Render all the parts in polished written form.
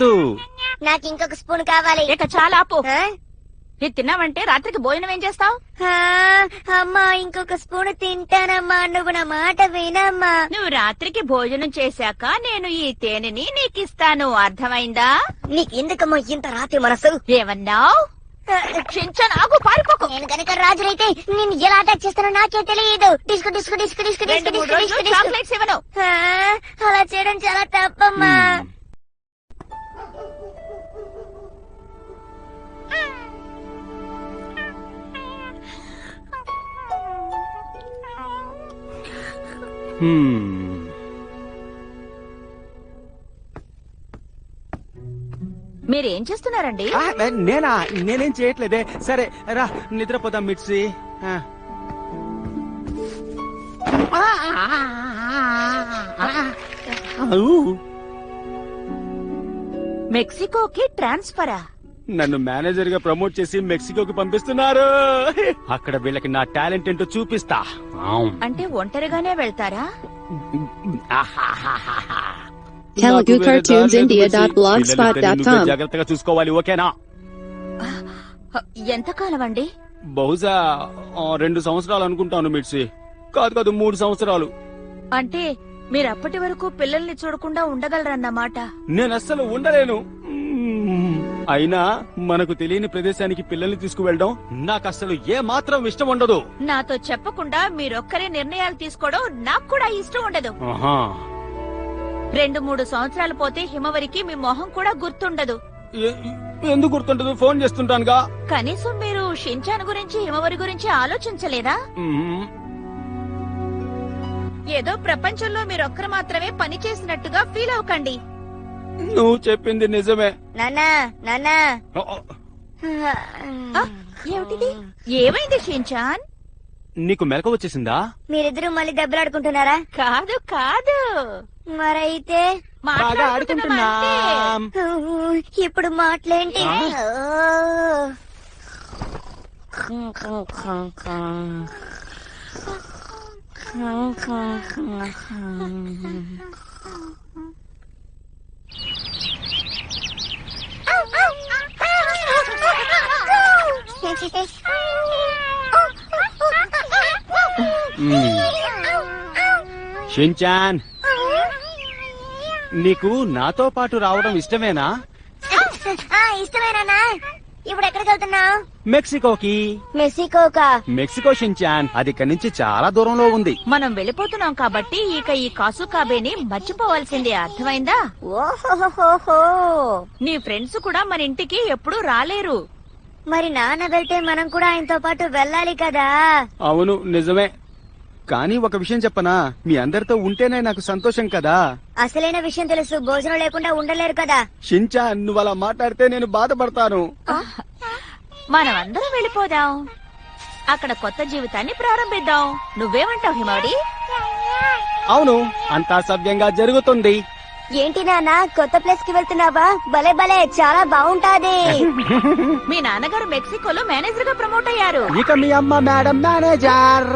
వద్దు. నాకు ఇంకొక స్పూన్ కావాలి. ఇక చాలా ఆపు. ఇది తిన్నావంటే రాత్రికి భోజనం ఏం చేస్తావు? అమ్మా ఇంకొక స్పూన్ తింటానమ్మా, నువ్వు నా మాట వినమ్మా. నువ్వు రాత్రికి భోజనం చేశాక నేను ఈ తేనెని నీకిస్తాను, అర్థమైందా? నీకెందుకమ్మా ఇంత రాత్రి మనసు? ఏమన్నావు? ఆగు, పారిపోకు. నేను కనుక రాజునైతే నేను ఎలా అటాక్ చేస్తానో నాకే తెలియదు. Disk disk disk disk disk disk disk disk. Chocolates ఇవ్వను. అలా చేయడం చాలా తప్పమ్మా. మీరేం చేస్తున్నారండి? నేనేం చేయట్లేదే. సరే రా నిద్రపోదాం మిర్చి. మెక్సికోకి ట్రాన్స్ఫరా? నన్ను మేనేజర్ గా ప్రమోట్ చేసి మెక్సికోకి పంపిస్తున్నారు. అక్కడ వీళ్ళకి నా టాలెంట్ ఏంటో చూపిస్తా. అంటే ఒంటరిగానే వెళ్తారా? Telugu Cartoons India.blogspot.com. జాగ్రత్తగా చూసుకోవాలి, ఓకేనా? ఎంతకాలం అండి? బహుశా 2 సంవత్సరాలు అనుకుంటాను మిర్చి. కాదు 3 సంవత్సరాలు. అంటే మీరు అప్పటి వరకు పిల్లల్ని చూడకుండా ఉండగలరన్నమాట. నేను అస్సలు ఉండలేను. అయినా మనకు తెలియని ప్రదేశానికి పిల్లల్ని తీసుకువెళ్ళడం నాకు అసలు ఏ మాత్రం ఇష్టం ఉండదు. నాతో చెప్పకుండా మీరొక్కరే నిర్ణయాలు తీసుకోవడం నాకు కూడా ఇష్టం ఉండదు. 2-3 సంవత్సరాలు పోతే హిమవరికి మీ మొహం కూడా గుర్తుండదు. ఎందుకు గుర్తుండదు? ఫోన్ చేస్తుంటానుగా. కనీసం మీరు షించాన్ గురించి హిమవరి గురించి ఆలోచించలేదా? ఏదో ప్రపంచంలో మీరొక్కరు మాత్రమే పని చేసినట్టుగా ఫీల్ అవ్వకండి. నువ్వు చెప్పింది నిజమే. నాన్నా నాన్నా, ఏమిటిది? ఏమైంది షించాన్? నీకు మెలకు వచ్చేసిందా? మీరిద్దరూ మళ్ళీ దెబ్బలాడుకుంటున్నారా? కాదు కాదు. మరైతే బాగా ఆడుకుంటున్నాం. ఇప్పుడు మాటలేంటి? షించాన్, నీకు నాతో పాటు రావడం ఇష్టమేనా? ఇష్టమేనా? ఇప్పుడు ఎక్కడికి వెళ్తున్నావు? మెక్సికోకి. మెక్సికోకా? మెక్సికో షించాన్, అది ఇక్కడి నుంచి చాలా దూరంలో ఉంది. మనం వెళ్ళిపోతున్నాం కాబట్టి ఇక ఈ కాసుకాబేని మర్చిపోవాల్సిందే, అర్థమైందా? ఓహోహోహో. నీ ఫ్రెండ్స్ కూడా మన ఇంటికి ఎప్పుడూ రాలేరు. మరి నాన్న వెళ్తే మనం కూడా ఆయనతో పాటు వెళ్ళాలి కదా? అవును నిజమే. కానీ ఒక విషయం చెప్పనా, మీ అందరితో ఉంటేనే నాకు సంతోషం కదా. అసలైన విషయం తెలుసు, భోజనం లేకుండా ఉండలేరు కదా. షించాన్, నువ్వు అలా మాట్లాడితే నేను బాధపడతాను. మనం అందరం వెళ్ళిపోదాం, అక్కడ కొత్త జీవితాన్ని ప్రారంభిద్దాం. నువ్వేమంటావు హిమవరి? అవును, అంతా సవ్యంగా జరుగుతుంది. ఏంటి నాన్న, కొత్త ప్లేస్ కి వెళ్తున్నావా? భలే భలే, చాలా బాగుంటాది. మీ నాన్నగారు మెక్సికోలో మేనేజర్ గా ప్రమోట్ అయ్యారు. ఇక మీ అమ్మ మేడం మేనేజర్.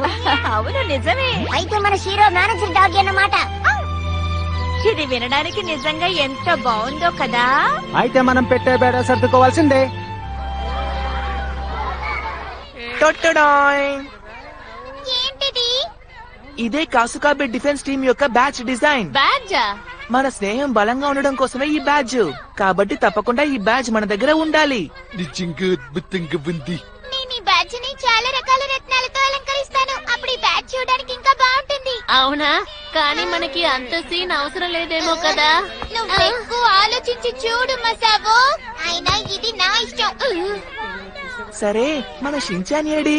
అవును నిజమే. అయితే మన హీరో మేనేజర్ డాగ్ అన్నమాట. ఇది వినడానికి నిజంగా ఎంత బాగుందో కదా. అయితే మనం పెట్టే బేడ సర్దుకోవాల్సిందే. ఏంటిది? ఇదే కాసుకాబే డిఫెన్స్ టీమ్ యొక్క బ్యాచ్ డిజైన్. బ్యాడ్జా? మన స్నేహం బలంగా ఉండడం కోసమే ఈ బ్యాడ్జ్. కాబట్టి తప్పకుండా ఈ బ్యాడ్జ్ మన దగ్గర ఉండాలి. నేను ఈ బ్యాడ్జ్ ని చాలా రకాల రత్నాలతో అలంకరిస్తాను. అప్పుడు ఈ బ్యాడ్జ్ చూడడానికి ఇంకా బాగుంటుంది. అవునా? కానీ మనకి అంత సీన్ అవసరం లేదేమో కదా. నువ్వు ఎక్కువ ఆలోచించి చూడు మసావో. అయినా ఇది నా ఇష్టం. సరే, మన షించాన్ ఏడి?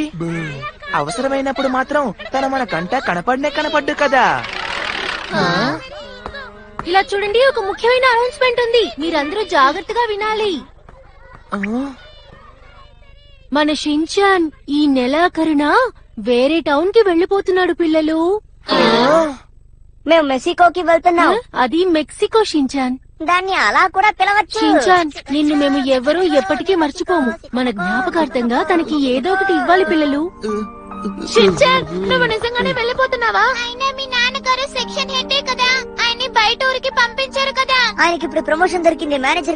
అవసరమైనప్పుడు మాత్రం తన మన కంట కనపడ్డు కదా. ఇలా చూడండి, ఒక ముఖ్యమైన అనౌన్స్మెంట్ ఉంది, మీరందరూ జాగ్రత్తగా వినాలి. మన షించాన్ ఈ నెలాఖరున వేరే టౌన్ కి వెళ్లిపోతున్నాడు పిల్లలు. మేము మెక్సికోకి వెళ్తున్నాం. అది మెక్సికో షించాన్. దాన్ని అలా కూడా పిలవచ్చు. షించాన్, నిన్ను మేము ఎవరూ ఎప్పటికీ మర్చిపోము. మన జ్ఞాపకార్థంగా తనకి ఏదో ఒకటి ఇవ్వాలి పిల్లలు. షించాన్, నువ్వు నిజంగానే వెళ్ళిపోతున్నావా? అయినా మీ నాన్నగారు సెక్షన్ హెడ్ కదా, ఆయన్ని బయట ఊరికి పంపించారు కదా. ఆయనకి ఇప్పుడు ప్రమోషన్ దొరికింది, మేనేజర్